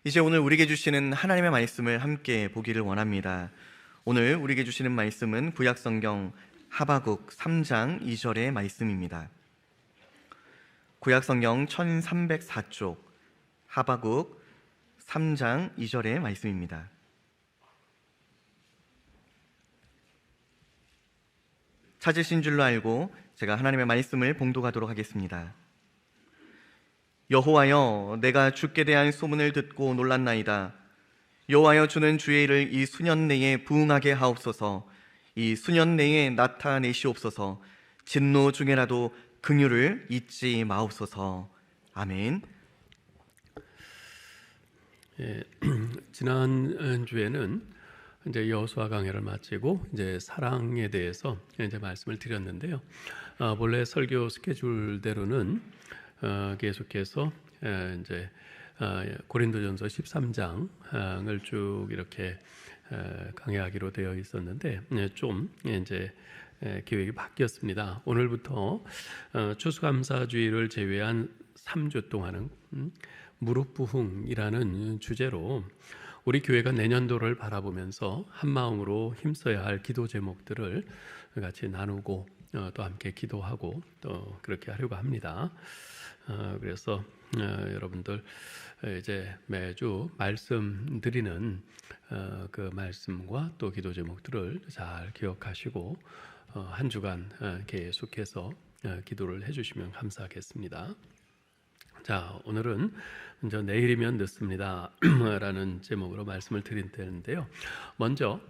이제 오늘 우리에게 주시는 하나님의 말씀을 함께 보기를 원합니다. 오늘 우리에게 주시는 말씀은 구약성경 하바국 3장 2절의 말씀입니다. 구약성경 1304쪽 하바국 3장 2절의 말씀입니다. 찾으신 줄로 알고 제가 하나님의 말씀을 봉독하도록 하겠습니다. 여호와여, 내가 주께 대한 소문을 듣고 놀랐나이다. 여호와여, 주는 주의 일을 이 수년 내에 부응하게 하옵소서. 이 수년 내에 나타내시옵소서. 진노 중에라도 긍휼을 잊지 마옵소서. 아멘. 지난 주에는 이제 여호수아 강해를 마치고 이제 사랑에 대해서 이제 말씀을 드렸는데요. 본래 설교 스케줄대로는 계속해서 이제 고린도전서 13장을 쭉 이렇게 강해하기로 되어 있었는데 좀 이제 계획이 바뀌었습니다. 오늘부터 추수감사주의를 제외한 3주 동안은 무릎 부흥이라는 주제로 우리 교회가 내년도를 바라보면서 한 마음으로 힘써야 할 기도 제목들을 같이 나누고 또 함께 기도하고 또 그렇게 하려고 합니다. 그래서 여러분들 이제 매주 말씀드리는 그 말씀과 또 기도 제목들을 잘 기억하시고 한 주간 계속해서 기도를 해주시면 감사하겠습니다. 자, 오늘은 먼저 내일이면 늦습니다 라는 제목으로 말씀을 드린다는데요. 먼저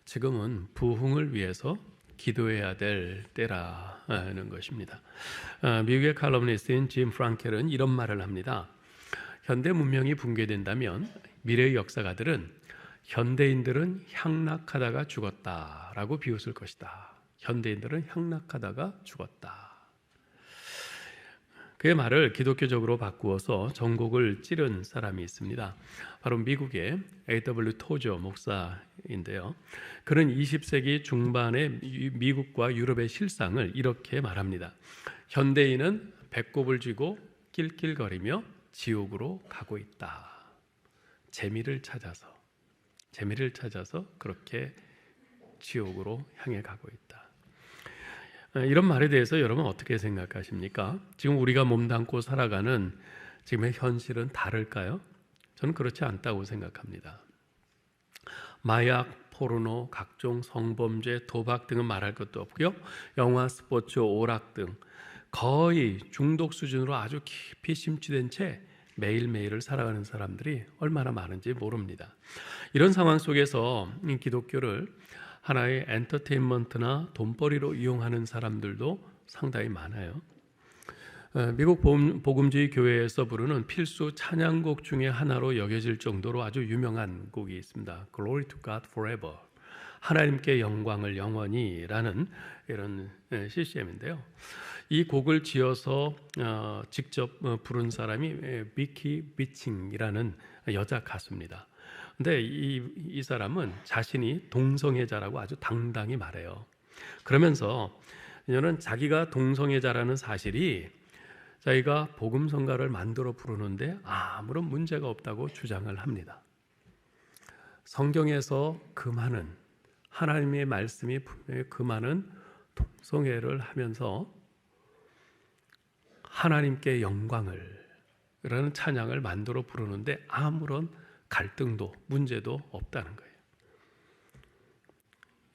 지금은 부흥을 위해서 기도해야 될 때라는 것입니다. 미국의 칼럼니스트인 짐 프랑켈은 이런 말을 합니다. 현대 문명이 붕괴된다면 미래의 역사가들은 현대인들은 향락하다가 죽었다라고 비웃을 것이다. 현대인들은 향락하다가 죽었다. 그의 말을 기독교적으로 바꾸어서 전곡을 찌른 사람이 있습니다. 바로 미국의 A.W. 토저 목사인데요. 그는 20세기 중반의 미국과 유럽의 실상을 이렇게 말합니다. 현대인은 배꼽을 쥐고 낄낄거리며 지옥으로 가고 있다. 재미를 찾아서 그렇게 지옥으로 향해 가고 있다. 이런 말에 대해서 여러분 어떻게 생각하십니까? 지금 우리가 몸담고 살아가는 지금의 현실은 다를까요? 저는 그렇지 않다고 생각합니다. 마약, 포르노, 각종 성범죄, 도박 등은 말할 것도 없고요. 영화, 스포츠, 오락 등 거의 중독 수준으로 아주 깊이 심취된 채 매일매일을 살아가는 사람들이 얼마나 많은지 모릅니다. 이런 상황 속에서 기독교를 하나의 엔터테인먼트나 돈벌이로 이용하는 사람들도 상당히 많아요. 미국 복음주의 교회에서 부르는 필수 찬양곡 중에 하나로 여겨질 정도로 아주 유명한 곡이 있습니다. Glory to God Forever. 하나님께 영광을 영원히라는 이런 CCM인데요. 이 곡을 지어서 직접 부른 사람이 비키 비칭이라는 여자 가수입니다. 근데 이 사람은 자신이 동성애자라고 아주 당당히 말해요. 그러면서 이녀는 자기가 동성애자라는 사실이 자기가 복음성가를 만들어 부르는데 아무런 문제가 없다고 주장을 합니다. 성경에서 그 많은 하나님의 말씀이 분명히 그 많은 동성애를 하면서 하나님께 영광을 라는 찬양을 만들어 부르는데 아무런 갈등도 문제도 없다는 거예요.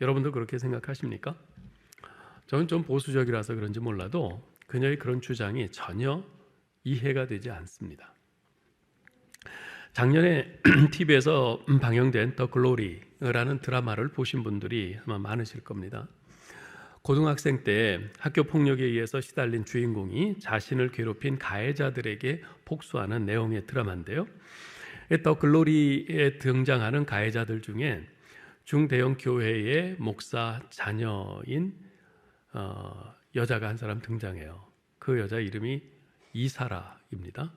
여러분도 그렇게 생각하십니까? 저는 좀 보수적이라서 그런지 몰라도 그녀의 그런 주장이 전혀 이해가 되지 않습니다. 작년에 TV에서 방영된 더 글로리라는 드라마를 보신 분들이 아마 많으실 겁니다. 고등학생 때 학교 폭력에 의해서 시달린 주인공이 자신을 괴롭힌 가해자들에게 복수하는 내용의 드라마인데요. 더 글로리에 등장하는 가해자들 중에 중대형 교회의 목사 자녀인 여자가 한 사람 등장해요. 그 여자 이름이 이사라입니다.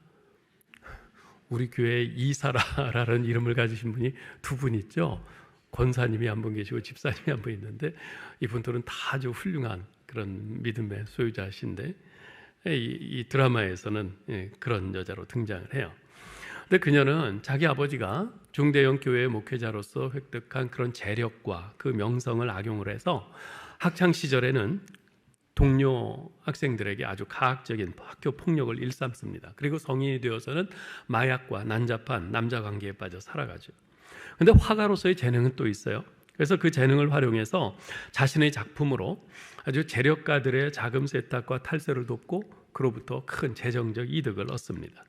우리 교회에 이사라라는 이름을 가지신 분이 두 분 있죠. 권사님이 한 분 계시고 집사님이 한 분 있는데 이분들은 다 아주 훌륭한 그런 믿음의 소유자신데 이 드라마에서는 그런 여자로 등장을 해요. 근데 그녀는 자기 아버지가 중대형 교회 목회자로서 획득한 그런 재력과 그 명성을 악용을 해서 학창 시절에는 동료 학생들에게 아주 가학적인 학교 폭력을 일삼습니다. 그리고 성인이 되어서는 마약과 난잡한 남자 관계에 빠져 살아가죠. 근데 화가로서의 재능은 또 있어요. 그래서 그 재능을 활용해서 자신의 작품으로 아주 재력가들의 자금 세탁과 탈세를 돕고 그로부터 큰 재정적 이득을 얻습니다.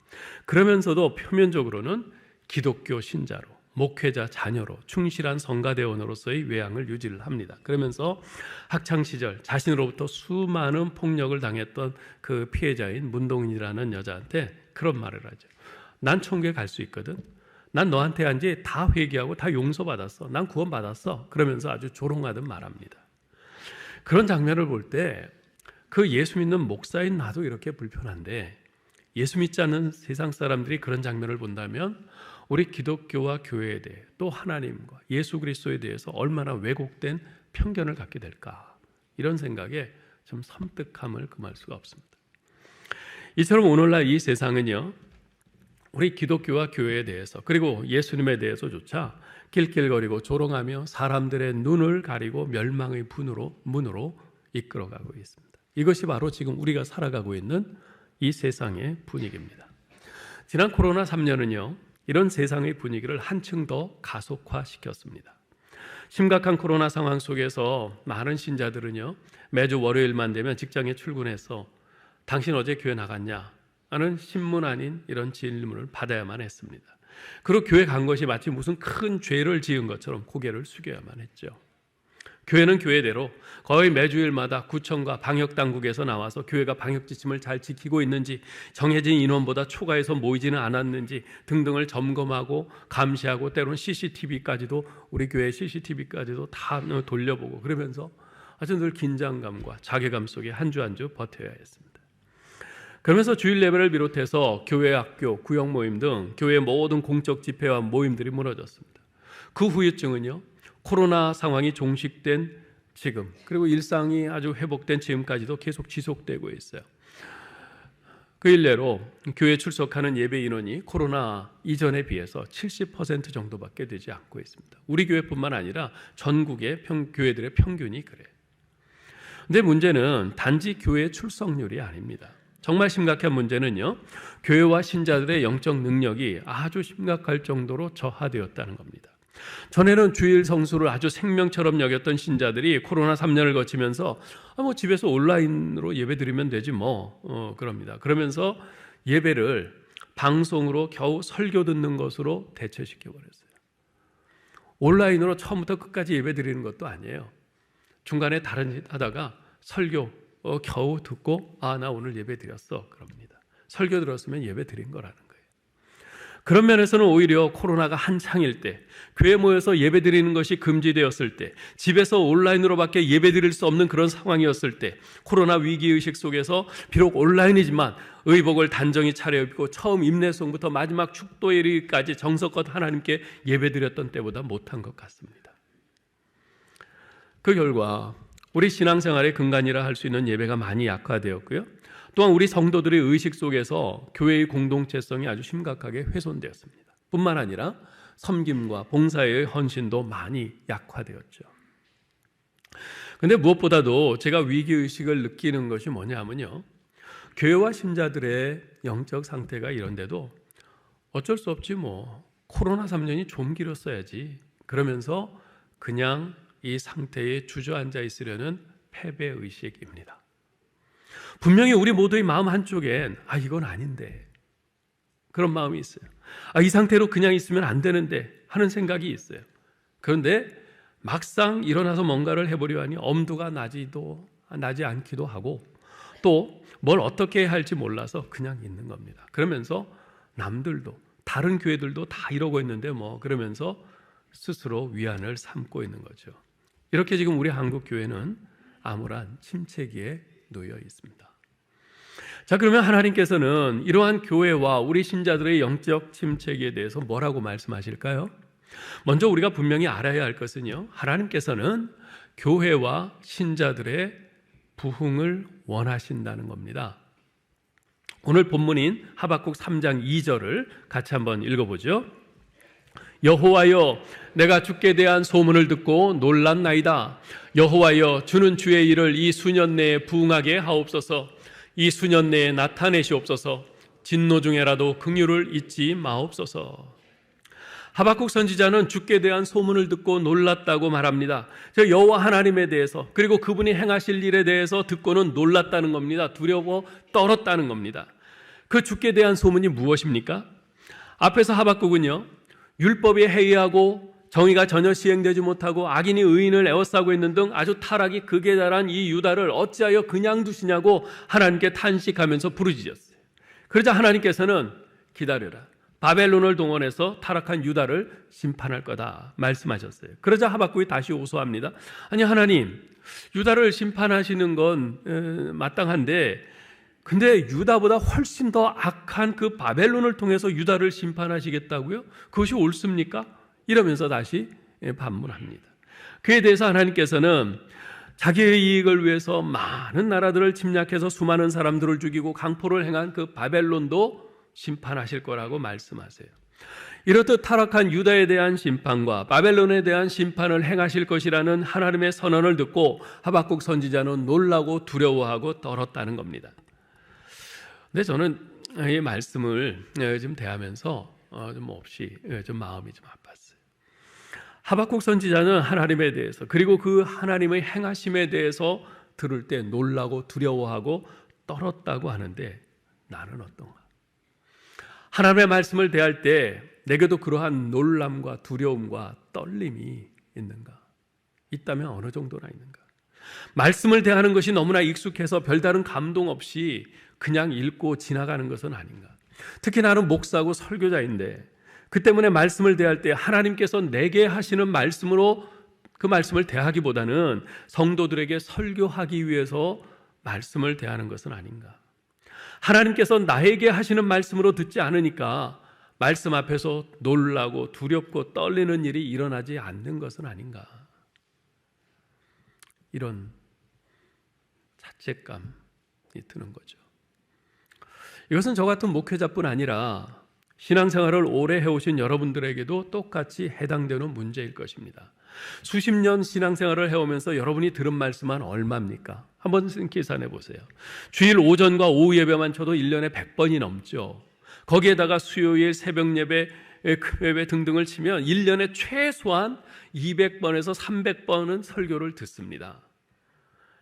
그러면서도 표면적으로는 기독교 신자로, 목회자 자녀로, 충실한 성가대원으로서의 외양을 유지를 합니다. 그러면서 학창시절 자신으로부터 수많은 폭력을 당했던 그 피해자인 문동인이라는 여자한테 그런 말을 하죠. 난 천국에 갈 수 있거든. 난 너한테 한 지 다 회개하고 다 용서받았어. 난 구원받았어. 그러면서 아주 조롱하듯 말합니다. 그런 장면을 볼 때 그 예수 믿는 목사인 나도 이렇게 불편한데 예수 믿지 않는 세상 사람들이 그런 장면을 본다면 우리 기독교와 교회에 대해 또 하나님과 예수 그리스도에 대해서 얼마나 왜곡된 편견을 갖게 될까, 이런 생각에 좀 섬뜩함을 금할 수가 없습니다. 이처럼 오늘날 이 세상은요, 우리 기독교와 교회에 대해서 그리고 예수님에 대해서조차 낄낄거리고 조롱하며 사람들의 눈을 가리고 멸망의 문으로 이끌어가고 있습니다. 이것이 바로 지금 우리가 살아가고 있는 이 세상의 분위기입니다. 지난 코로나 3년은요, 이런 세상의 분위기를 한층 더 가속화시켰습니다. 심각한 코로나 상황 속에서 많은 신자들은요, 매주 월요일만 되면 직장에 출근해서 당신 어제 교회 나갔냐? 하는 신문 아닌 이런 질문을 받아야만 했습니다. 그리고 교회 간 것이 마치 무슨 큰 죄를 지은 것처럼 고개를 숙여야만 했죠. 교회는 교회대로 거의 매주일마다 구청과 방역당국에서 나와서 교회가 방역지침을 잘 지키고 있는지, 정해진 인원보다 초과해서 모이지는 않았는지 등등을 점검하고 감시하고, 때로는 CCTV까지도, 우리 교회 CCTV까지도 다 돌려보고, 그러면서 아주 늘 긴장감과 자괴감 속에 한 주 한 주 버텨야 했습니다. 그러면서 주일 예배를 비롯해서 교회, 학교, 구역 모임 등 교회의 모든 공적 집회와 모임들이 무너졌습니다. 그 후유증은요, 코로나 상황이 종식된 지금, 그리고 일상이 아주 회복된 지금까지도 계속 지속되고 있어요. 그 일례로 교회 출석하는 예배 인원이 코로나 이전에 비해서 70% 정도밖에 되지 않고 있습니다. 우리 교회뿐만 아니라 전국의 교회들의 평균이 그래요. 근데 문제는 단지 교회 출석률이 아닙니다. 정말 심각한 문제는요, 교회와 신자들의 영적 능력이 아주 심각할 정도로 저하되었다는 겁니다. 전에는 주일 성수를 아주 생명처럼 여겼던 신자들이 코로나 3년을 거치면서 집에서 온라인으로 예배 드리면 되지 그럽니다. 그러면서 예배를 방송으로 겨우 설교 듣는 것으로 대체시켜버렸어요. 온라인으로 처음부터 끝까지 예배 드리는 것도 아니에요. 중간에 다른 일 하다가 설교 겨우 듣고 나 오늘 예배 드렸어, 그럽니다. 설교 들었으면 예배 드린 거라는 거예요. 그런 면에서는 오히려 코로나가 한창일 때, 교회 모여서 예배 드리는 것이 금지되었을 때, 집에서 온라인으로밖에 예배 드릴 수 없는 그런 상황이었을 때, 코로나 위기의식 속에서 비록 온라인이지만 의복을 단정히 차려입고 처음 임내송부터 마지막 축도일까지 정성껏 하나님께 예배 드렸던 때보다 못한 것 같습니다. 그 결과 우리 신앙생활의 근간이라 할 수 있는 예배가 많이 약화되었고요, 또한 우리 성도들의 의식 속에서 교회의 공동체성이 아주 심각하게 훼손되었습니다. 뿐만 아니라 섬김과 봉사의 헌신도 많이 약화되었죠. 그런데 무엇보다도 제가 위기의식을 느끼는 것이 뭐냐면요, 교회와 신자들의 영적 상태가 이런데도 어쩔 수 없지 코로나 3년이 좀 길었어야지, 그러면서 그냥 이 상태에 주저앉아 있으려는 패배의식입니다. 분명히 우리 모두의 마음 한쪽엔 이건 아닌데, 그런 마음이 있어요. 이 상태로 그냥 있으면 안 되는데 하는 생각이 있어요. 그런데 막상 일어나서 뭔가를 해보려 하니 엄두가 나지 않기도 하고, 또 뭘 어떻게 해야 할지 몰라서 그냥 있는 겁니다. 그러면서 남들도, 다른 교회들도 다 이러고 있는데 그러면서 스스로 위안을 삼고 있는 거죠. 이렇게 지금 우리 한국 교회는 암울한 침체기에 놓여 있습니다. 자, 그러면 하나님께서는 이러한 교회와 우리 신자들의 영적 침체기에 대해서 뭐라고 말씀하실까요? 먼저 우리가 분명히 알아야 할 것은요, 하나님께서는 교회와 신자들의 부흥을 원하신다는 겁니다. 오늘 본문인 하박국 3장 2절을 같이 한번 읽어보죠. 여호와여, 내가 주께 대한 소문을 듣고 놀랐나이다. 여호와여, 주는 주의 일을 이 수년 내에 부응하게 하옵소서. 이 수년 내에 나타내시옵소서. 진노 중에라도 긍휼을 잊지 마옵소서. 하박국 선지자는 주께 대한 소문을 듣고 놀랐다고 말합니다. 여호와 하나님에 대해서, 그리고 그분이 행하실 일에 대해서 듣고는 놀랐다는 겁니다. 두려워 떨었다는 겁니다. 그 주께 대한 소문이 무엇입니까? 앞에서 하박국은요, 율법이 해이하고 정의가 전혀 시행되지 못하고 악인이 의인을 에워싸고 있는 등 아주 타락이 극에 달한 이 유다를 어찌하여 그냥 두시냐고 하나님께 탄식하면서 부르짖었어요. 그러자 하나님께서는 기다려라, 바벨론을 동원해서 타락한 유다를 심판할 거다 말씀하셨어요. 그러자 하박국이 다시 호소합니다. 아니 하나님, 유다를 심판하시는 건 마땅한데, 근데 유다보다 훨씬 더 악한 그 바벨론을 통해서 유다를 심판하시겠다고요? 그것이 옳습니까? 이러면서 다시 반문합니다. 그에 대해서 하나님께서는 자기의 이익을 위해서 많은 나라들을 침략해서 수많은 사람들을 죽이고 강포를 행한 그 바벨론도 심판하실 거라고 말씀하세요. 이렇듯 타락한 유다에 대한 심판과 바벨론에 대한 심판을 행하실 것이라는 하나님의 선언을 듣고 하박국 선지자는 놀라고 두려워하고 떨었다는 겁니다. 근데 저는 이 말씀을 지금 대하면서 좀 몹시 좀 마음이 좀 아팠어요. 하박국 선지자는 하나님에 대해서, 그리고 그 하나님의 행하심에 대해서 들을 때 놀라고 두려워하고 떨었다고 하는데, 나는 어떤가? 하나님의 말씀을 대할 때 내게도 그러한 놀람과 두려움과 떨림이 있는가? 있다면 어느 정도나 있는가? 말씀을 대하는 것이 너무나 익숙해서 별다른 감동 없이 그냥 읽고 지나가는 것은 아닌가? 특히 나는 목사고 설교자인데 그 때문에 말씀을 대할 때 하나님께서 내게 하시는 말씀으로 그 말씀을 대하기보다는 성도들에게 설교하기 위해서 말씀을 대하는 것은 아닌가? 하나님께서 나에게 하시는 말씀으로 듣지 않으니까 말씀 앞에서 놀라고 두렵고 떨리는 일이 일어나지 않는 것은 아닌가? 이런 자책감이 드는 거죠. 이것은 저 같은 목회자뿐 아니라 신앙생활을 오래 해오신 여러분들에게도 똑같이 해당되는 문제일 것입니다. 수십 년 신앙생활을 해오면서 여러분이 들은 말씀은 얼마입니까? 한번 계산해 보세요. 주일 오전과 오후 예배만 쳐도 1년에 100번이 넘죠. 거기에다가 수요일 새벽 예배, 예배 등등을 치면 1년에 최소한 200번에서 300번은 설교를 듣습니다.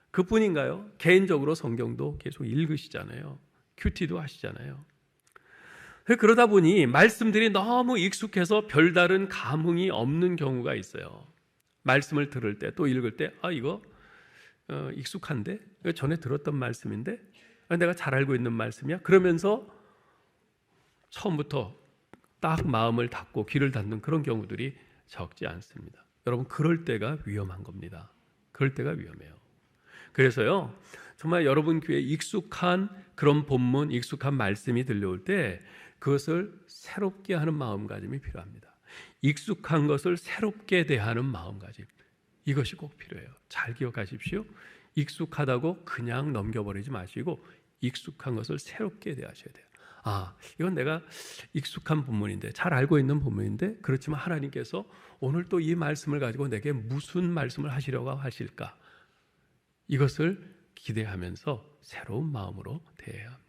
그뿐인가요? 개인적으로 성경도 계속 읽으시잖아요. 큐티도 하시잖아요. 그러다 보니 말씀들이 너무 익숙해서 별다른 감흥이 없는 경우가 있어요. 말씀을 들을 때 또 읽을 때 이거 익숙한데? 이거 전에 들었던 말씀인데? 내가 잘 알고 있는 말씀이야? 그러면서 처음부터 딱 마음을 닫고 귀를 닫는 그런 경우들이 적지 않습니다. 여러분, 그럴 때가 위험한 겁니다. 그럴 때가 위험해요. 그래서요, 정말 여러분 귀에 익숙한 그런 본문, 익숙한 말씀이 들려올 때 그것을 새롭게 하는 마음가짐이 필요합니다. 익숙한 것을 새롭게 대하는 마음가짐, 이것이 꼭 필요해요. 잘 기억하십시오. 익숙하다고 그냥 넘겨버리지 마시고 익숙한 것을 새롭게 대하셔야 돼요. 이건 내가 익숙한 본문인데, 잘 알고 있는 본문인데, 그렇지만 하나님께서 오늘 또 이 말씀을 가지고 내게 무슨 말씀을 하시려고 하실까? 이것을 기대하면서 새로운 마음으로 대해야 합니다.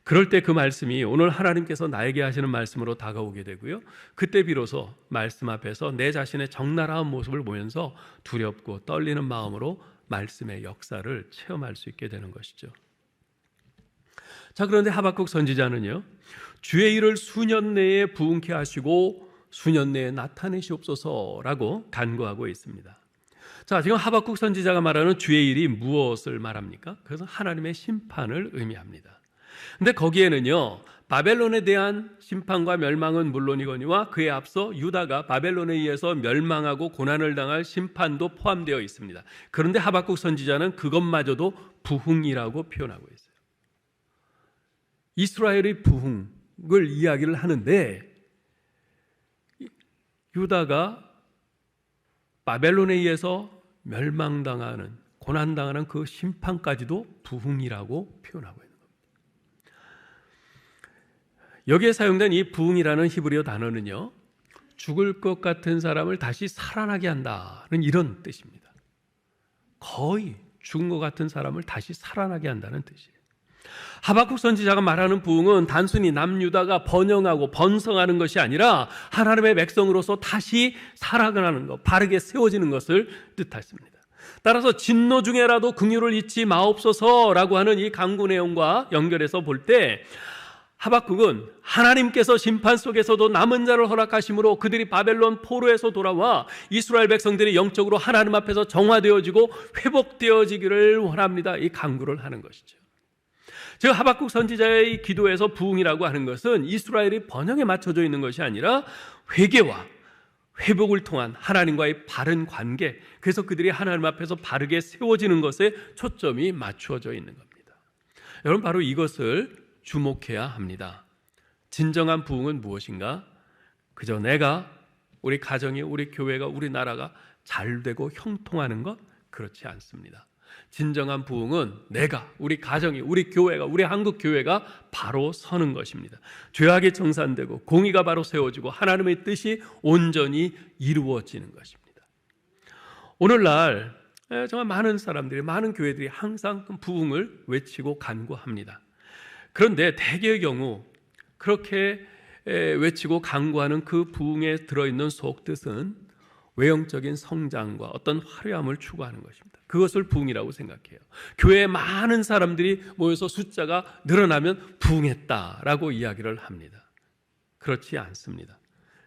그럴 때 그 말씀이 오늘 하나님께서 나에게 하시는 말씀으로 다가오게 되고요. 그때 비로소 말씀 앞에서 내 자신의 적나라한 모습을 보면서 두렵고 떨리는 마음으로 말씀의 역사를 체험할 수 있게 되는 것이죠. 자, 그런데 하박국 선지자는요, 주의 일을 수년 내에 부응케 하시고 수년 내에 나타내시옵소서라고 간구하고 있습니다. 자, 지금 하박국 선지자가 말하는 주의 일이 무엇을 말합니까? 그래서 하나님의 심판을 의미합니다. 근데 거기에는요, 바벨론에 대한 심판과 멸망은 물론이거니와 그에 앞서 유다가 바벨론에 의해서 멸망하고 고난을 당할 심판도 포함되어 있습니다. 그런데 하박국 선지자는 그것마저도 부흥이라고 표현하고 있어요. 이스라엘의 부흥을 이야기를 하는데 유다가 바벨론에 의해서 멸망당하는, 고난당하는 그 심판까지도 부흥이라고 표현하고 있는 겁니다. 여기에 사용된 이 부흥이라는 히브리어 단어는요, 죽을 것 같은 사람을 다시 살아나게 한다는 이런 뜻입니다. 거의 죽은 것 같은 사람을 다시 살아나게 한다는 뜻이에요. 하박국 선지자가 말하는 부흥은 단순히 남유다가 번영하고 번성하는 것이 아니라 하나님의 백성으로서 다시 살아가는 것, 바르게 세워지는 것을 뜻했습니다. 따라서 진노 중에라도 긍휼을 잊지 마옵소서라고 하는 이 간구 내용과 연결해서 볼 때 하박국은 하나님께서 심판 속에서도 남은 자를 허락하심으로 그들이 바벨론 포로에서 돌아와 이스라엘 백성들이 영적으로 하나님 앞에서 정화되어지고 회복되어지기를 원합니다. 이 간구를 하는 것이죠. 즉 하박국 선지자의 기도에서 부흥이라고 하는 것은 이스라엘이 번영에 맞춰져 있는 것이 아니라 회개와 회복을 통한 하나님과의 바른 관계, 그래서 그들이 하나님 앞에서 바르게 세워지는 것에 초점이 맞추어져 있는 겁니다. 여러분, 바로 이것을 주목해야 합니다. 진정한 부흥은 무엇인가? 그저 내가, 우리 가정이, 우리 교회가, 우리 나라가 잘 되고 형통하는 것? 그렇지 않습니다. 진정한 부흥은 내가, 우리 가정이, 우리 교회가, 우리 한국 교회가 바로 서는 것입니다. 죄악이 청산되고 공의가 바로 세워지고 하나님의 뜻이 온전히 이루어지는 것입니다. 오늘날 정말 많은 사람들이, 많은 교회들이 항상 부흥을 외치고 간구합니다. 그런데 대개의 경우 그렇게 외치고 간구하는 그 부흥에 들어있는 속뜻은 외형적인 성장과 어떤 화려함을 추구하는 것입니다. 그것을 부흥이라고 생각해요. 교회에 많은 사람들이 모여서 숫자가 늘어나면 부흥했다라고 이야기를 합니다. 그렇지 않습니다.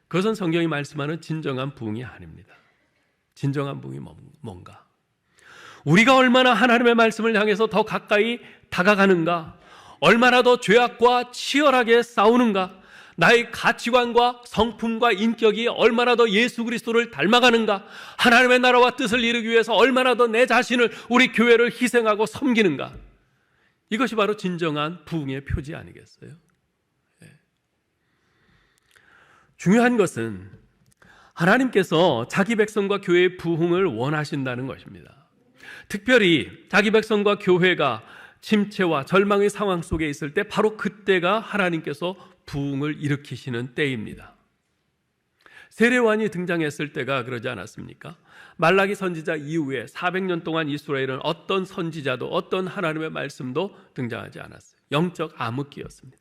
그것은 성경이 말씀하는 진정한 부흥이 아닙니다. 진정한 부흥이 뭔가? 우리가 얼마나 하나님의 말씀을 향해서 더 가까이 다가가는가? 얼마나 더 죄악과 치열하게 싸우는가? 나의 가치관과 성품과 인격이 얼마나 더 예수 그리스도를 닮아가는가? 하나님의 나라와 뜻을 이루기 위해서 얼마나 더 내 자신을, 우리 교회를 희생하고 섬기는가? 이것이 바로 진정한 부흥의 표지 아니겠어요? 중요한 것은 하나님께서 자기 백성과 교회의 부흥을 원하신다는 것입니다. 특별히 자기 백성과 교회가 침체와 절망의 상황 속에 있을 때 바로 그때가 하나님께서 부흥을 일으키시는 때입니다. 세례요한이 등장했을 때가 그러지 않았습니까? 말라기 선지자 이후에 400년 동안 이스라엘은 어떤 선지자도 어떤 하나님의 말씀도 등장하지 않았어요. 영적 암흑기였습니다.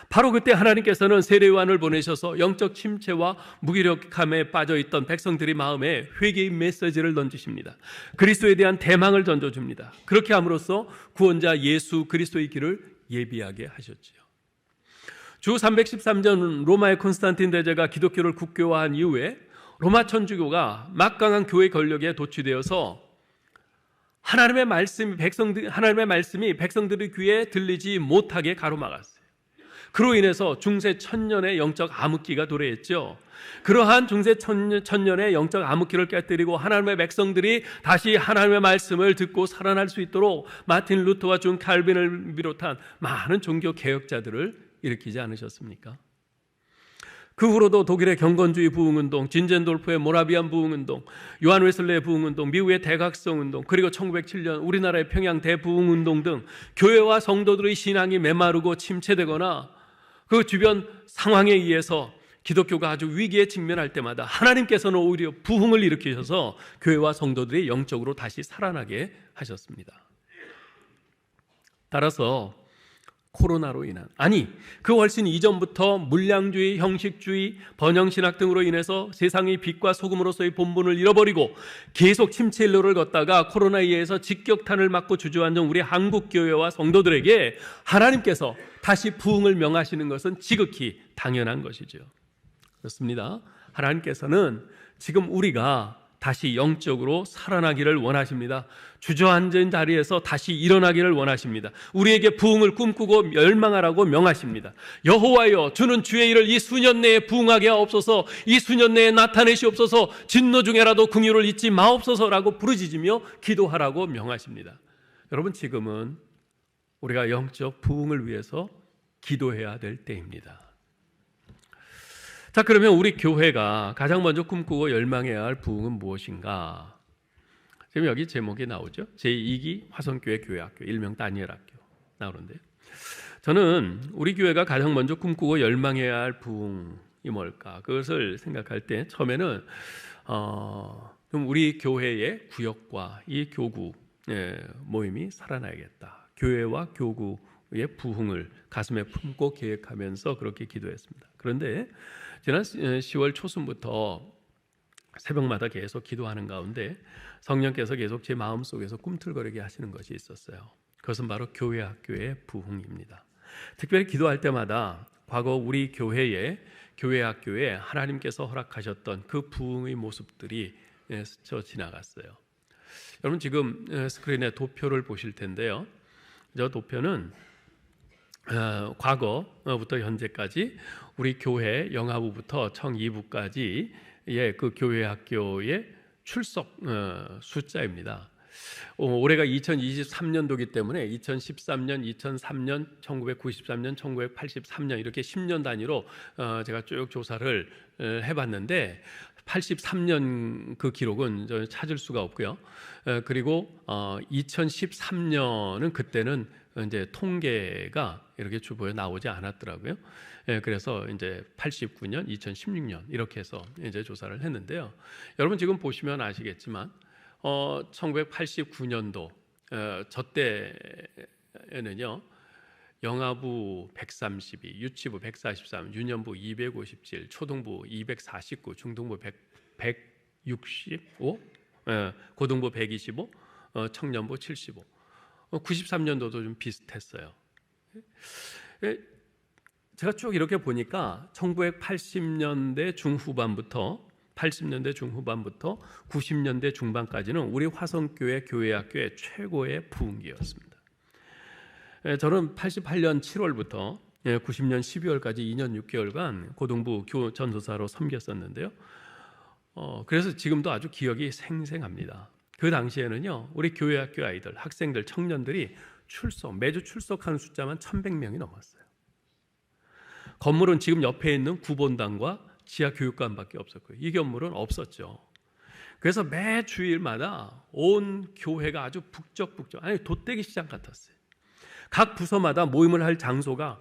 바로 그때 하나님께서는 세례요한을 보내셔서 영적 침체와 무기력함에 빠져있던 백성들의 마음에 회개의 메시지를 던지십니다. 그리스도에 대한 대망을 던져줍니다. 그렇게 함으로써 구원자 예수 그리스도의 길을 예비하게 하셨지요. 주 313년 로마의 콘스탄틴 대제가 기독교를 국교화한 이후에 로마 천주교가 막강한 교회 권력에 도취되어서 하나님의 말씀이 백성들의 귀에 들리지 못하게 가로막았어요. 그로 인해서 중세 천년의 영적 암흑기가 도래했죠. 그러한 중세 천년의 영적 암흑기를 깨뜨리고 하나님의 백성들이 다시 하나님의 말씀을 듣고 살아날 수 있도록 마틴 루터와 존 칼빈을 비롯한 많은 종교 개혁자들을 일으키지 않으셨습니까? 그 후로도 독일의 경건주의 부흥운동, 진젠돌프의 모라비안 부흥운동, 요한 웨슬레의 부흥운동, 미국의 대각성운동, 그리고 1907년 우리나라의 평양 대부흥운동 등 교회와 성도들의 신앙이 메마르고 침체되거나 그 주변 상황에 의해서 기독교가 아주 위기에 직면할 때마다 하나님께서는 오히려 부흥을 일으키셔서 교회와 성도들이 영적으로 다시 살아나게 하셨습니다. 따라서 코로나로 인한, 아니 그 훨씬 이전부터 물량주의, 형식주의, 번영신학 등으로 인해서 세상의 빛과 소금으로서의 본분을 잃어버리고 계속 침체일로를 걷다가 코로나에 의해서 직격탄을 맞고 주저앉은 우리 한국교회와 성도들에게 하나님께서 다시 부흥을 명하시는 것은 지극히 당연한 것이죠. 그렇습니다. 하나님께서는 지금 우리가 다시 영적으로 살아나기를 원하십니다. 주저앉은 자리에서 다시 일어나기를 원하십니다. 우리에게 부흥을 꿈꾸고 열망하라고 명하십니다. 여호와여, 주는 주의 일을 이 수년 내에 부흥하게 하옵소서, 이 수년 내에 나타내시옵소서, 진노 중에라도 긍휼을 잊지 마옵소서라고 부르짖으며 기도하라고 명하십니다. 여러분, 지금은 우리가 영적 부흥을 위해서 기도해야 될 때입니다. 자, 그러면 우리 교회가 가장 먼저 꿈꾸고 열망해야 할 부흥은 무엇인가? 지금 여기 제목이 나오죠. 제2기 화성교회 교회학교, 일명 다니엘학교 나오는데요. 저는 우리 교회가 가장 먼저 꿈꾸고 열망해야 할 부흥이 뭘까? 그것을 생각할 때 처음에는 좀 우리 교회의 구역과 이 교구 모임이 살아나야겠다. 교회와 교구의 부흥을 가슴에 품고 계획하면서 그렇게 기도했습니다. 그런데 지난 10월 초순부터 새벽마다 계속 기도하는 가운데 성령께서 계속 제 마음속에서 꿈틀거리게 하시는 것이 있었어요. 그것은 바로 교회 학교의 부흥입니다. 특별히 기도할 때마다 과거 우리 교회의 교회 학교에 하나님께서 허락하셨던 그 부흥의 모습들이 스쳐 지나갔어요. 여러분 지금 스크린에 도표를 보실 텐데요. 저 도표는 과거부터 현재까지 우리 교회 영아부부터 청2부까지의 그 교회 학교의 출석 숫자입니다. 올해가 2023년도이기 때문에 2013년, 2003년, 1993년, 1983년 이렇게 10년 단위로 제가 쭉 조사를 해봤는데 83년 그 기록은 저는 찾을 수가 없고요. 그리고 2013년은 그때는 이제 통계가 이렇게 주보에 나오지 않았더라고요. 그래서 이제 89년, 2016년 이렇게 해서 이제 조사를 했는데요. 여러분 지금 보시면 아시겠지만 1989년도 저 때에는요. 영아부 132, 유치부 143, 유년부 257, 초등부 249, 중등부 165, 고등부 125, 청년부 75. 93년도도 좀 비슷했어요. 제가 쭉 이렇게 보니까 1980년대 중후반부터 90년대 중반까지는 우리 화성교회 교회학교의 최고의 부흥기였습니다. 저는 88년 7월부터 90년 12월까지 2년 6개월간 고등부 전도사로 섬겼었는데요. 그래서 지금도 아주 기억이 생생합니다. 그 당시에는요, 우리 교회학교 아이들, 학생들, 청년들이 매주 출석하는 숫자만 1,100명이 넘었어요. 건물은 지금 옆에 있는 구본당과 지하교육관밖에 없었고요. 이 건물은 없었죠. 그래서 매 주일마다 온 교회가 아주 북적북적, 아니 돛대기 시장 같았어요. 각 부서마다 모임을 할 장소가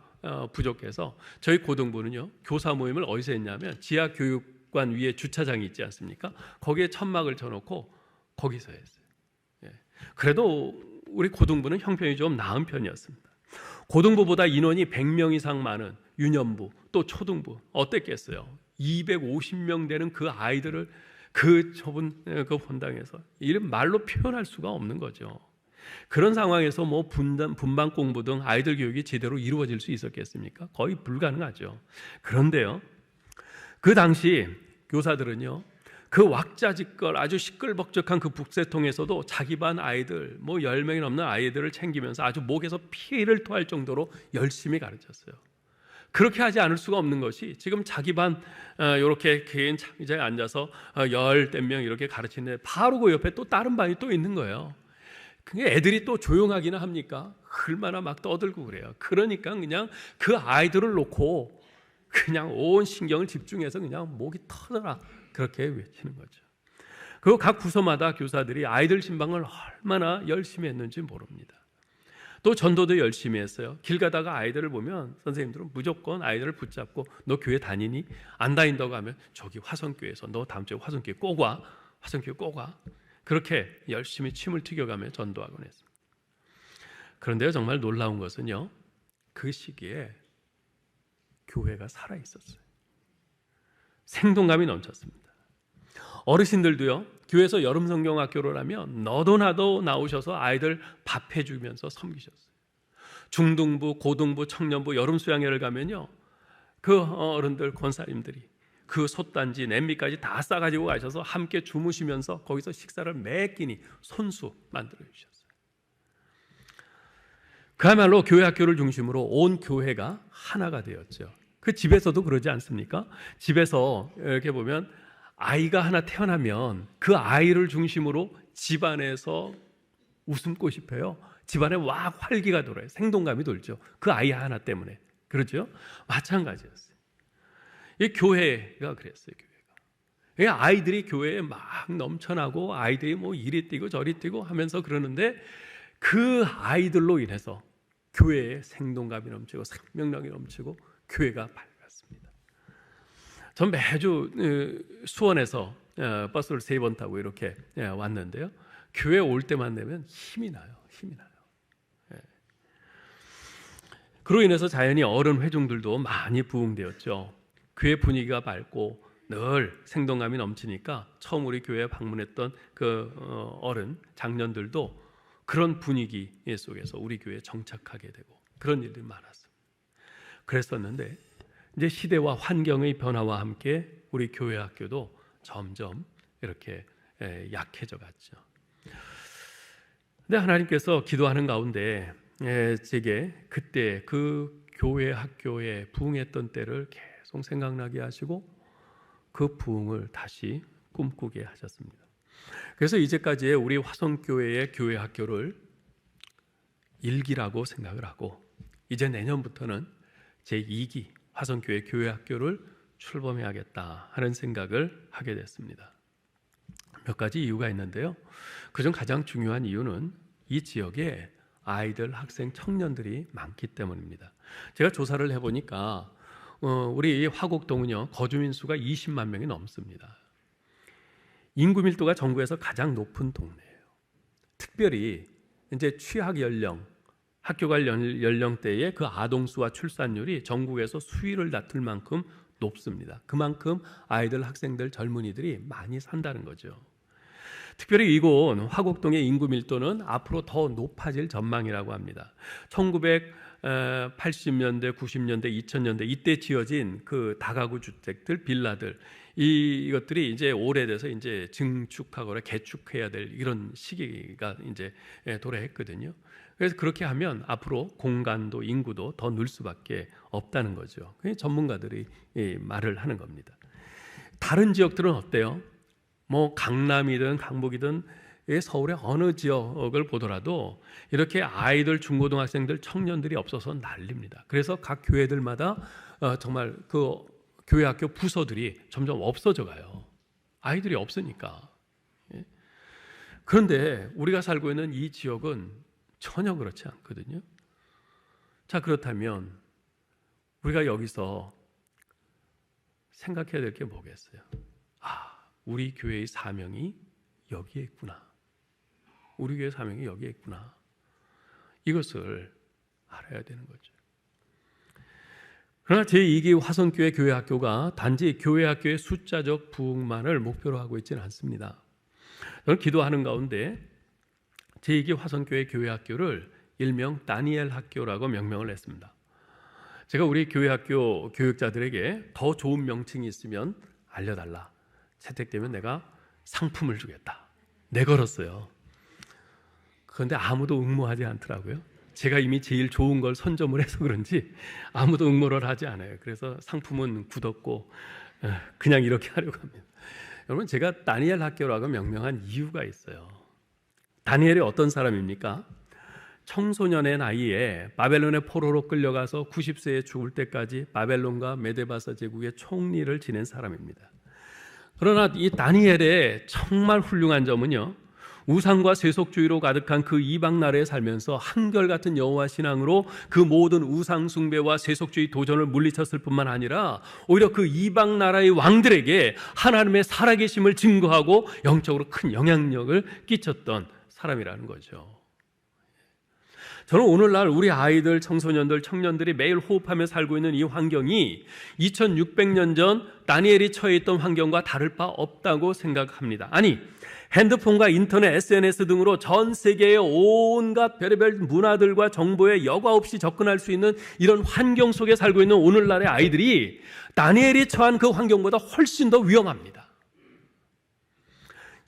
부족해서 저희 고등부는요, 교사 모임을 어디서 했냐면 지하교육관 위에 주차장이 있지 않습니까? 거기에 천막을 쳐놓고 거기서 했어요. 그래도 우리 고등부는 형편이 좀 나은 편이었습니다. 고등부보다 인원이 100명 이상 많은 유년부 또 초등부 어땠겠어요? 250명 되는 그 아이들을 그 좁은 그 본당에서 이런 말로 표현할 수가 없는 거죠. 그런 상황에서 뭐 분반 공부 등 아이들 교육이 제대로 이루어질 수 있었겠습니까? 거의 불가능하죠. 그런데요, 그 당시 교사들은요, 그 왁자지껄 아주 시끌벅적한 그 북새통에서도 자기 반 아이들 뭐 10명이 넘는 아이들을 챙기면서 아주 목에서 피를 토할 정도로 열심히 가르쳤어요. 그렇게 하지 않을 수가 없는 것이 지금 자기 반 이렇게 개인 창의자에 앉아서 10명 이렇게 가르치는데 바로 그 옆에 또 다른 반이 또 있는 거예요. 애들이 또 조용하기나 합니까? 얼마나 막 떠들고 그래요. 그러니까 그냥 그 아이들을 놓고 그냥 온 신경을 집중해서 그냥 목이 터져라 그렇게 외치는 거죠. 그리고 각 부서마다 교사들이 아이들 신방을 얼마나 열심히 했는지 모릅니다. 또 전도도 열심히 했어요. 길 가다가 아이들을 보면 선생님들은 무조건 아이들을 붙잡고 너 교회 다니니? 안 다닌다고 하면 저기 화성교회에서 너 다음 주에 화성교회 꼭 와. 화성교회 꼭 와. 그렇게 열심히 침을 튀겨가며 전도하곤 했습니다. 그런데요, 정말 놀라운 것은요, 그 시기에 교회가 살아있었어요. 생동감이 넘쳤습니다. 어르신들도요, 교회에서 여름 성경학교를 하면 너도 나도 나오셔서 아이들 밥 해주면서 섬기셨어요. 중등부, 고등부, 청년부 여름 수양회를 가면요, 그 어른들, 권사님들이 그 솥단지, 냄비까지 다 싸가지고 가셔서 함께 주무시면서 거기서 식사를 매 끼니 손수 만들어 주셨어요. 그야말로 교회 학교를 중심으로 온 교회가 하나가 되었죠. 그 집에서도 그러지 않습니까? 집에서 이렇게 보면 아이가 하나 태어나면 그 아이를 중심으로 집안에서 웃음꽃이 펴요. 집안에 막 활기가 돌아요. 생동감이 돌죠. 그 아이 하나 때문에. 그렇죠? 마찬가지였어요. 이 교회가 그랬어요. 교회가. 아이들이 교회에 막 넘쳐나고 아이들이 뭐 이리 뛰고 저리 뛰고 하면서 그러는데 그 아이들로 인해서 교회에 생동감이 넘치고 생명력이 넘치고 교회가 밝았습니다. 전 매주 수원에서 버스를 3번 타고 이렇게 왔는데요. 교회 올 때만 되면 힘이 나요. 그로 인해서 자연히 어른 회중들도 많이 부흥되었죠. 교회 분위기가 밝고 늘 생동감이 넘치니까 처음 우리 교회에 방문했던 그 어른 장년들도 그런 분위기 속에서 우리 교회에 정착하게 되고 그런 일들이 많았어요. 그랬었는데 이제 시대와 환경의 변화와 함께 우리 교회 학교도 점점 이렇게 약해져 갔죠. 근데 하나님께서 기도하는 가운데 제게 그때 그 교회 학교에 부흥했던 때를 계속 생각나게 하시고 그 부흥을 다시 꿈꾸게 하셨습니다. 그래서 이제까지의 우리 화성교회의 교회 학교를 1기라고 생각을 하고 이제 내년부터는 제2기 화성교회 교회 학교를 출범해야겠다 하는 생각을 하게 됐습니다. 몇 가지 이유가 있는데요. 그중 가장 중요한 이유는 이 지역에 아이들, 학생, 청년들이 많기 때문입니다. 제가 조사를 해보니까 우리 화곡동은요 거주민 수가 20만 명이 넘습니다. 인구 밀도가 전국에서 가장 높은 동네예요. 특별히 이제 취학 연령, 학교 갈 연령대의 그 아동 수와 출산율이 전국에서 수위를 다툴 만큼 높습니다. 그만큼 아이들, 학생들, 젊은이들이 많이 산다는 거죠. 특별히 이곳 화곡동의 인구 밀도는 앞으로 더 높아질 전망이라고 합니다. 1980년대, 90년대, 2000년대 이때 지어진 그 다가구 주택들, 빌라들 이것들이 이제 오래돼서 이제 증축하거나 개축해야 될 이런 시기가 이제 도래했거든요. 그래서 그렇게 하면 앞으로 공간도 인구도 더 늘 수밖에 없다는 거죠. 전문가들이 말을 하는 겁니다. 다른 지역들은 어때요? 뭐 강남이든 강북이든 서울의 어느 지역을 보더라도 이렇게 아이들, 중고등학생들, 청년들이 없어서 난립니다. 그래서 각 교회들마다 정말 그 교회 학교 부서들이 점점 없어져 가요. 아이들이 없으니까. 그런데 우리가 살고 있는 이 지역은 전혀 그렇지 않거든요. 자, 그렇다면 우리가 여기서 생각해야 될 게 뭐겠어요? 우리 교회의 사명이 여기에 있구나. 우리 교회의 사명이 여기에 있구나. 이것을 알아야 되는 거죠. 그러나 제2기 화성교회 교회학교가 단지 교회학교의 숫자적 부흥만을 목표로 하고 있지는 않습니다. 저는 기도하는 가운데 제2기 화성교회 교회학교를 일명 다니엘 학교라고 명명을 했습니다. 제가 우리 교회학교 교육자들에게 더 좋은 명칭이 있으면 알려달라. 채택되면 내가 상품을 주겠다. 내걸었어요. 그런데 아무도 응모하지 않더라고요. 제가 이미 제일 좋은 걸 선점을 해서 그런지 아무도 응모를 하지 않아요. 그래서 상품은 굳었고 그냥 이렇게 하려고 합니다. 여러분, 제가 다니엘 학교라고 명명한 이유가 있어요. 다니엘이 어떤 사람입니까? 청소년의 나이에 바벨론의 포로로 끌려가서 90세에 죽을 때까지 바벨론과 메데바사 제국의 총리를 지낸 사람입니다. 그러나 이 다니엘의 정말 훌륭한 점은요, 우상과 세속주의로 가득한 그 이방 나라에 살면서 한결같은 여호와 신앙으로 그 모든 우상 숭배와 세속주의 도전을 물리쳤을 뿐만 아니라 오히려 그 이방 나라의 왕들에게 하나님의 살아계심을 증거하고 영적으로 큰 영향력을 끼쳤던 사람이라는 거죠. 저는 오늘날 우리 아이들, 청소년들, 청년들이 매일 호흡하며 살고 있는 이 환경이 2600년 전 다니엘이 처해 있던 환경과 다를 바 없다고 생각합니다. 아니, 핸드폰과 인터넷, SNS 등으로 전 세계의 온갖 별의별 문화들과 정보에 여과 없이 접근할 수 있는 이런 환경 속에 살고 있는 오늘날의 아이들이 다니엘이 처한 그 환경보다 훨씬 더 위험합니다.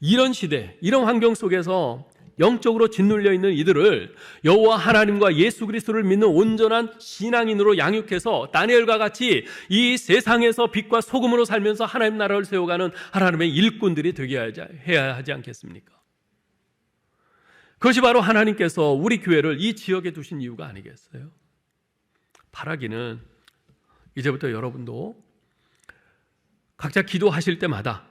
이런 시대, 이런 환경 속에서 영적으로 짓눌려 있는 이들을 여호와 하나님과 예수 그리스도를 믿는 온전한 신앙인으로 양육해서 다니엘과 같이 이 세상에서 빛과 소금으로 살면서 하나님 나라를 세워가는 하나님의 일꾼들이 되게 해야 하지 않겠습니까? 그것이 바로 하나님께서 우리 교회를 이 지역에 두신 이유가 아니겠어요? 바라기는 이제부터 여러분도 각자 기도하실 때마다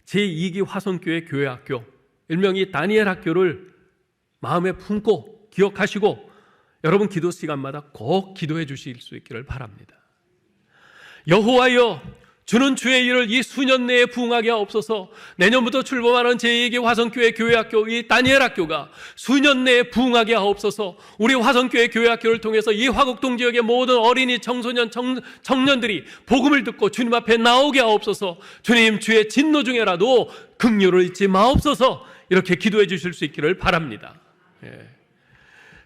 제2기 화성교회 교회학교 일명 이 다니엘 학교를 마음에 품고 기억하시고 여러분 기도 시간마다 꼭 기도해 주실 수 있기를 바랍니다. 여호와여, 주는 주의 일을 이 수년 내에 부응하게 하옵소서. 내년부터 출범하는 제2기 화성교회 교회학교, 이 다니엘 학교가 수년 내에 부응하게 하옵소서. 우리 화성교회 교회학교를 통해서 이 화곡동 지역의 모든 어린이, 청소년, 청년들이 복음을 듣고 주님 앞에 나오게 하옵소서. 주님, 주의 진노 중에라도 긍휼을 잊지 마옵소서. 이렇게 기도해 주실 수 있기를 바랍니다.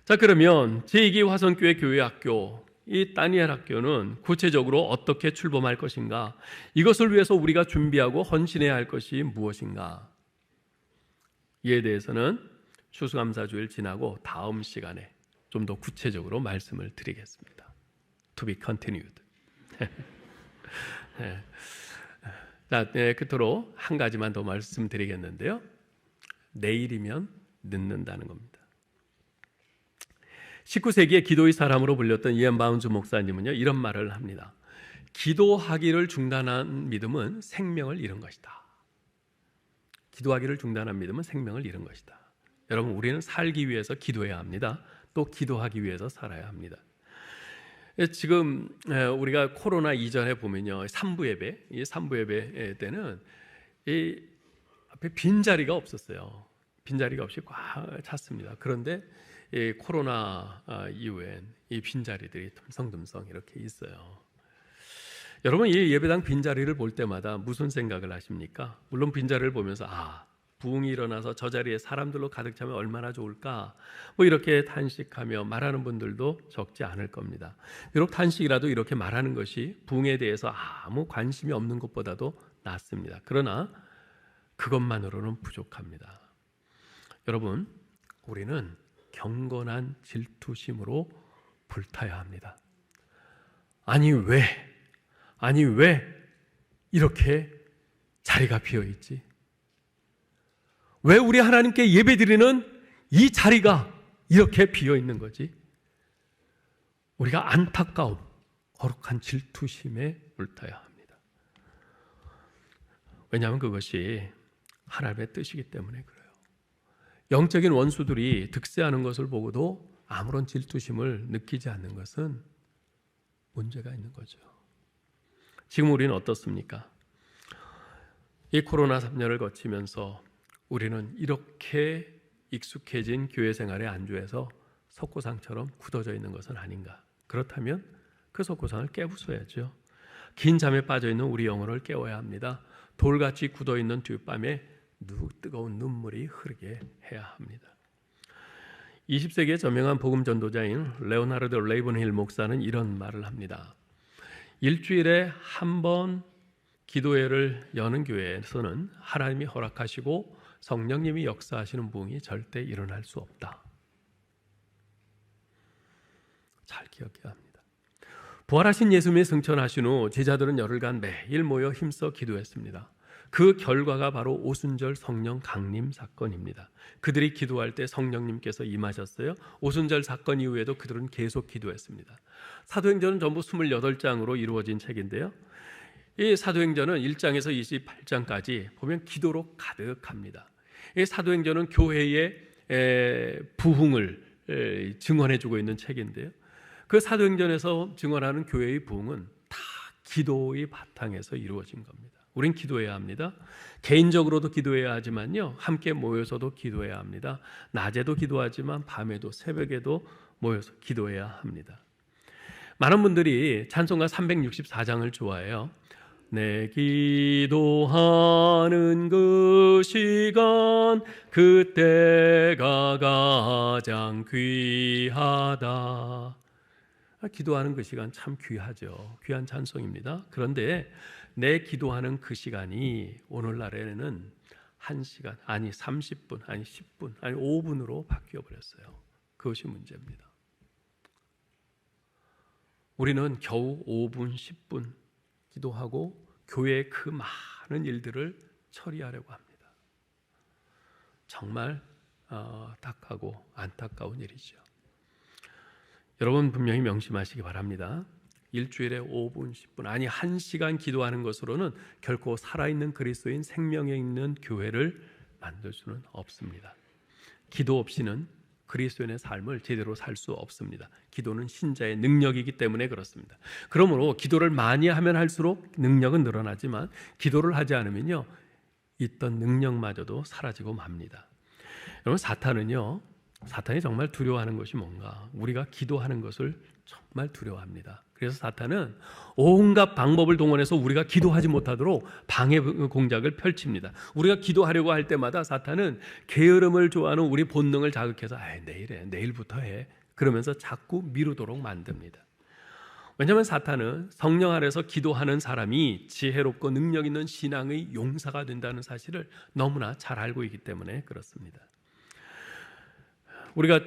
자, 그러면 제2기 화성교회 교회학교, 이 다니엘 학교는 구체적으로 어떻게 출범할 것인가? 이것을 위해서 우리가 준비하고 헌신해야 할 것이 무엇인가? 이에 대해서는 추수감사주일 지나고 다음 시간에 좀 더 구체적으로 말씀을 드리겠습니다. To be continued. 자, 끝으로 한 가지만 더 말씀드리겠는데요. 내일이면 늦는다는 겁니다. 19세기의 기도의 사람으로 불렸던 이안 바운즈 목사님은요, 이런 말을 합니다. 기도하기를 중단한 믿음은 생명을 잃은 것이다. 기도하기를 중단한 믿음은 생명을 잃은 것이다. 여러분, 우리는 살기 위해서 기도해야 합니다. 또 기도하기 위해서 살아야 합니다. 지금 우리가 코로나 이전에 보면요, 3부 예배, 이 3부 예배 때는 이 앞에 빈자리가 없었어요. 빈자리가 없이 꽉 찼습니다. 그런데 이 코로나 이후엔 이 빈자리들이 듬성듬성 이렇게 있어요. 여러분, 이 예배당 빈자리를 볼 때마다 무슨 생각을 하십니까? 물론 빈자리를 보면서 부흥이 일어나서 저 자리에 사람들로 가득 차면 얼마나 좋을까, 뭐 이렇게 탄식하며 말하는 분들도 적지 않을 겁니다. 비록 탄식이라도 이렇게 말하는 것이 부흥에 대해서 아무 관심이 없는 것보다도 낫습니다. 그러나 그것만으로는 부족합니다. 여러분, 우리는 경건한 질투심으로 불타야 합니다. 아니 왜 이렇게 자리가 비어있지? 왜 우리 하나님께 예배드리는 이 자리가 이렇게 비어있는 거지? 우리가 안타까움, 거룩한 질투심에 불타야 합니다. 왜냐하면 그것이 하나님의 뜻이기 때문에 그래요. 영적인 원수들이 득세하는 것을 보고도 아무런 질투심을 느끼지 않는 것은 문제가 있는 거죠. 지금 우리는 어떻습니까? 이 코로나 3년을 거치면서 우리는 이렇게 익숙해진 교회 생활에 안주해서 석고상처럼 굳어져 있는 것은 아닌가? 그렇다면 그 석고상을 깨부숴야죠. 긴 잠에 빠져있는 우리 영혼을 깨워야 합니다. 돌같이 굳어있는 뒷밤에 뜨거운 눈물이 흐르게 해야 합니다. 20세기의 저명한 복음 전도자인 레오나르드 레이븐힐 목사는 이런 말을 합니다. 일주일에 한 번 기도회를 여는 교회에서는 하나님이 허락하시고 성령님이 역사하시는 부흥이 절대 일어날 수 없다. 잘 기억해야 합니다. 부활하신 예수님이 승천하신 후 제자들은 열흘간 매일 모여 힘써 기도했습니다. 그 결과가 바로 오순절 성령 강림 사건입니다. 그들이 기도할 때 성령님께서 임하셨어요. 오순절 사건 이후에도 그들은 계속 기도했습니다. 사도행전은 전부 28장으로 이루어진 책인데요. 이 사도행전은 1장에서 28장까지 보면 기도로 가득합니다. 이 사도행전은 교회의 부흥을 증언해주고 있는 책인데요. 그 사도행전에서 증언하는 교회의 부흥은 다 기도의 바탕에서 이루어진 겁니다. 우린 기도해야 합니다. 개인적으로도 기도해야 하지만요, 함께 모여서도 기도해야 합니다. 낮에도 기도하지만 밤에도 새벽에도 모여서 기도해야 합니다. 많은 분들이 찬송가 364장을 좋아해요. 내 기도하는 그 시간 그때가 가장 귀하다. 기도하는 그 시간 참 귀하죠. 귀한 찬송입니다. 그런데 내 기도하는 그 시간이 오늘날에는 1시간, 아니 30분, 아니 10분, 아니 5분으로 바뀌어 버렸어요. 그것이 문제입니다. 우리는 겨우 5분, 10분 기도하고 교회의 그 많은 일들을 처리하려고 합니다. 정말 딱하고 안타까운 일이죠. 여러분 분명히 명심하시기 바랍니다. 일주일에 5분, 10분, 아니 1시간 기도하는 것으로는 결코 살아있는 그리스도인 생명에 있는 교회를 만들 수는 없습니다. 기도 없이는 그리스도인의 삶을 제대로 살 수 없습니다. 기도는 신자의 능력이기 때문에 그렇습니다. 그러므로 기도를 많이 하면 할수록 능력은 늘어나지만 기도를 하지 않으면요, 있던 능력마저도 사라지고 맙니다. 여러분, 사탄이 정말 두려워하는 것이 뭔가? 우리가 기도하는 것을 정말 두려워합니다. 그래서 사탄은 온갖 방법을 동원해서 우리가 기도하지 못하도록 방해 공작을 펼칩니다. 우리가 기도하려고 할 때마다 사탄은 게으름을 좋아하는 우리 본능을 자극해서 내일에, 내일부터 해, 그러면서 자꾸 미루도록 만듭니다. 왜냐하면 사탄은 성령 안에서 기도하는 사람이 지혜롭고 능력 있는 신앙의 용사가 된다는 사실을 너무나 잘 알고 있기 때문에 그렇습니다. 우리가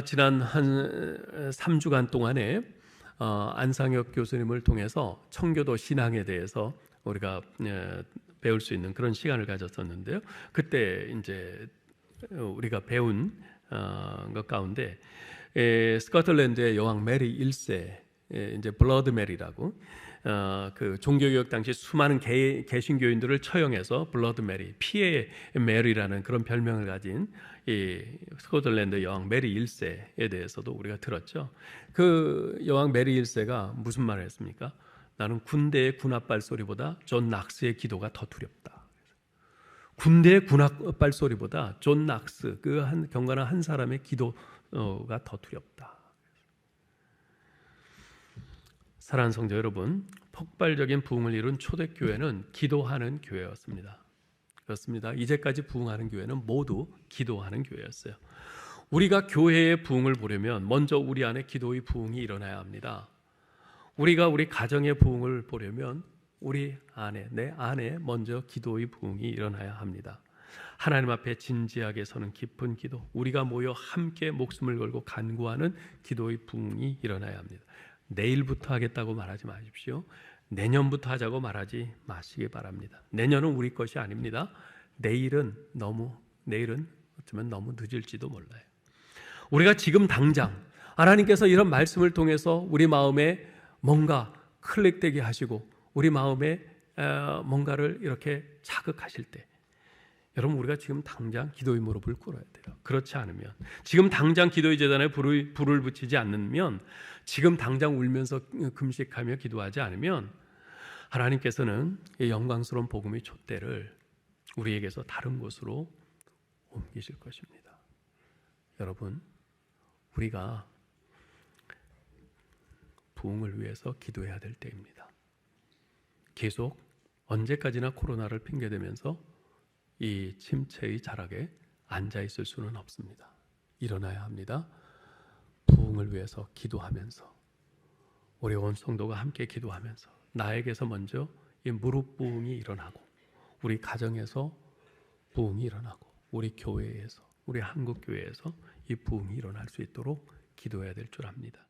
지난 한 3주간 동안에 안상혁 교수님을 통해서 청교도 신앙에 대해서 우리가 배울 수 있는 그런 시간을 가졌었는데요. 그때 이제 우리가 배운 것 가운데 스코틀랜드의 여왕 메리 1세, 이제 블러드 메리라고, 그 종교개혁 당시 수많은 개신교인들을 처형해서 블러드 메리, 피의 메리라는 그런 별명을 가진 이 스코틀랜드 여왕 메리 1세에 대해서도 우리가 들었죠. 그 여왕 메리 1세가 무슨 말을 했습니까? 나는 군대의 군합발 소리보다 존 낙스의 기도가 더 두렵다. 군대의 군합발 소리보다 존 낙스, 그 경건한 한 사람의 기도가 더 두렵다. 사랑하는 성도 여러분, 폭발적인 부흥을 이룬 초대교회는 기도하는 교회였습니다. 그렇습니다. 이제까지 부흥하는 교회는 모두 기도하는 교회였어요. 우리가 교회의 부흥을 보려면 먼저 우리 안에 기도의 부흥이 일어나야 합니다. 우리가 우리 가정의 부흥을 보려면 우리 안에, 내 안에 먼저 기도의 부흥이 일어나야 합니다. 하나님 앞에 진지하게 서는 깊은 기도, 우리가 모여 함께 목숨을 걸고 간구하는 기도의 부흥이 일어나야 합니다. 내일부터 하겠다고 말하지 마십시오. 내년부터 하자고 말하지 마시기 바랍니다. 내년은 우리 것이 아닙니다. 내일은 어쩌면 너무 늦을지도 몰라요. 우리가 지금 당장 하나님께서 이런 말씀을 통해서 우리 마음에 뭔가 클릭되게 하시고 우리 마음에 뭔가를 이렇게 자극하실 때, 여러분, 우리가 지금 당장 기도의 무릎을 꿇어야 돼요. 그렇지 않으면, 지금 당장 기도의 제단에 불을 붙이지 않으면, 지금 당장 울면서 금식하며 기도하지 않으면 하나님께서는 이 영광스러운 복음의 촛대를 우리에게서 다른 곳으로 옮기실 것입니다. 여러분, 우리가 부흥을 위해서 기도해야 될 때입니다. 계속 언제까지나 코로나를 핑계대면서 이 침체의 자락에 앉아 있을 수는 없습니다. 일어나야 합니다. 부흥을 위해서 기도하면서, 우리 온 성도가 함께 기도하면서 나에게서 먼저 이 무릎 부흥이 일어나고, 우리 가정에서 부흥이 일어나고, 우리 교회에서, 우리 한국 교회에서 이 부흥이 일어날 수 있도록 기도해야 될 줄 압니다.